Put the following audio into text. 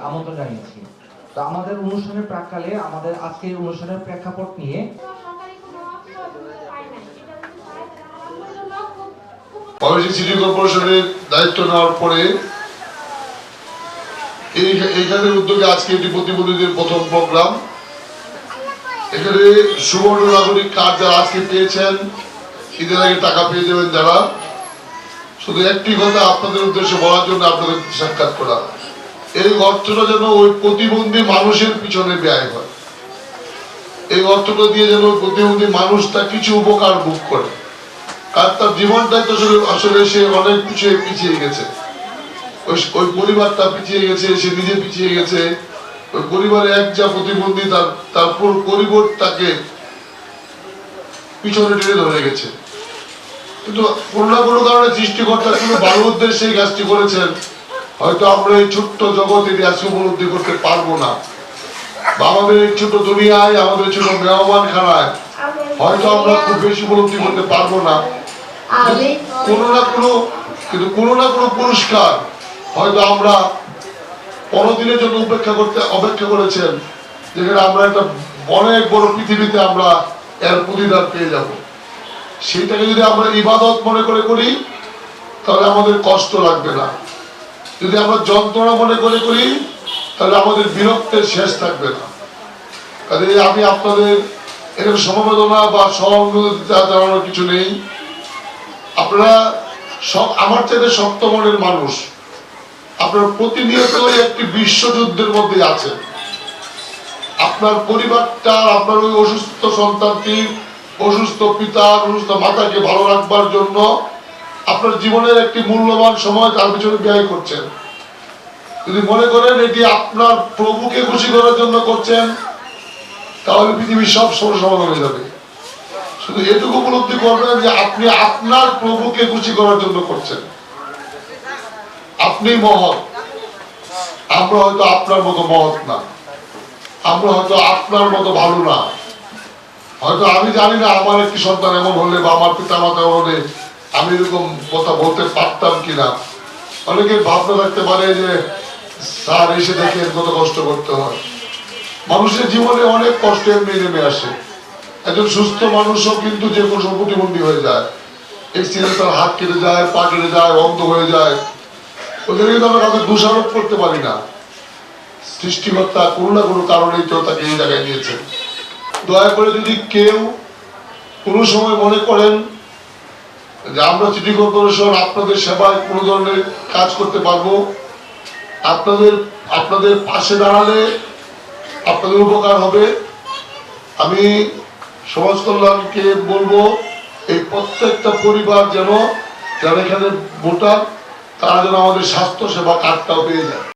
আমন্ত্রণ জানিয়েছি। তো আমাদের অনুষ্ঠানের প্রাক্কালে আমাদের আজকের অনুষ্ঠানের প্রেক্ষাপট নিয়ে ময়মনসিংহ সিটি কর্পোরেশনের দায়িত্ব নেওয়ার পরে এইখানে উদ্যোগে আজকে এটি প্রতিবন্ধীদের প্রথম প্রোগ্রাম। এখানে সুবর্ণ নাগরিক কার্ড যারা আজকে পেয়েছেন, ঈদের আগে টাকা পেয়ে যাবেন যারা, শুধু একটি কথা আপনাদের উদ্দেশ্যে বলার জন্য আপনাদের সাক্ষাৎ করা, এই অর্থটা যেন ওই প্রতিবন্ধী মানুষের পিছনে ব্যয় হয়। এই অর্থটা দিয়ে যেন প্রতিবন্ধী মানুষটা কিছু উপকার ভোগ করে, আর তার জীবনটা তো আসলে সে অনেক পিছিয়ে গেছে, ওই পরিবারটা পিছিয়ে গেছে, সে নিজে পিছিয়ে গেছে, ওই পরিবারে এক যা প্রতিবন্ধী তার পুরো পরিবারটাকে পিছনে টেনে ধরে গেছে। কিন্তু কোনো না কোনো কারণে সৃষ্টিকর্তা কোনো ভালো উদ্দেশ্যে এই কাজটি করেছেন। হয়তো আমরা এই ছোট্ট জগৎ এটি আজকে উপলব্ধি করতে পারবো না, বা আমাদের এই ছোট দুনিয়ায়, আমাদের ছোট মেহমান খানায় হয়তো আমরা খুব বেশি উপলব্ধি করতে পারবো না, কোনো না কোনো পুরস্কার হয়তো আমরা পরদিনের জন্য অপেক্ষা করেছেন, যেখানে আমরা একটা অনেক বড় পৃথিবীতে আমরা এর প্রতিদান পেয়ে যাব। সেইটাকে যদি আমরা ইবাদত মনে করে করি তাহলে আমাদের কষ্ট লাগবে না, যদি আমরা যন্ত্রণা মনে করে করি তাহলে আমাদের বিরক্তের শেষ থাকবে না। কাজে আমি আপনাদের এখানে সমবেদনা বা সহানুভূতিতা জানানোর কিছু নেই। আপনারা সব আমার চাইতে শক্ত মনের মানুষ, আপনার প্রতিনিয়ত একটি বিশ্বযুদ্ধের মধ্যে আছেন। আপনার পরিবারটা, আপনার ওই অসুস্থ সন্তানটি, অসুস্থ পিতা, অসুস্থ মাতাকে ভালো রাখবার জন্য আপনার জীবনের একটি মূল্যবান সময় তার পিছনে ব্যয় করছেন। যদি মনে করেন এটি আপনার প্রভুকে খুশি করার জন্য করছেন, তাহলে পৃথিবীর সব সমস্যা সমাধান হয়ে যাবে। শুধু এটুকু উপলব্ধি করবেন যে আপনি আপনার প্রভুকে খুশি করার জন্য করছেন। আপনি মহৎ, আমরা হয়তো আপনার মতো মহৎ না, আমরা হয়তো আপনার মতো ভালো না। হয়তো আমি জানি না আমার একটি সন্তান এমন হলে বা আমার পিতা মাতা হলে আমি এরকম কথা বলতে পারতাম কিনা। অনেকের ভাবনা থাকতে পারে যে স্যার এসে দেখে কত কষ্ট করতে হয়। মানুষের জীবনে অনেক কষ্ট এমনি নেমে আসে। একজন সুস্থ মানুষও কিন্তু যে কোনো প্রতিবন্ধী হয়ে যায়, এক্সিডেন্ট, তার হাত কেটে যায়, পা কেটে যায়, অন্ধ হয়ে যায়, ওদেরকে তো আমরা কাউকে দোষারোপ করতে পারি না। সৃষ্টিকর্তা কোনো না কোনো কারণেই তো তাকে এই জায়গায় নিয়েছেন। দয়া করে যদি কেউ কোনো সময় মনে করেন যে আমরা সিটি কর্পোরেশন আপনাদের সেবায় কোনো ধরনের কাজ করতে পারবো, আপনাদের পাশে দাঁড়ালে আপনাদের উপকার হবে, আমি সমাজ কল্যাণকে বলবো এই প্রত্যেকটা পরিবার যেন, যারা এখানে ভোটার, তারা যেন আমাদের স্বাস্থ্য সেবা কার্ডটাও পেয়ে যায়।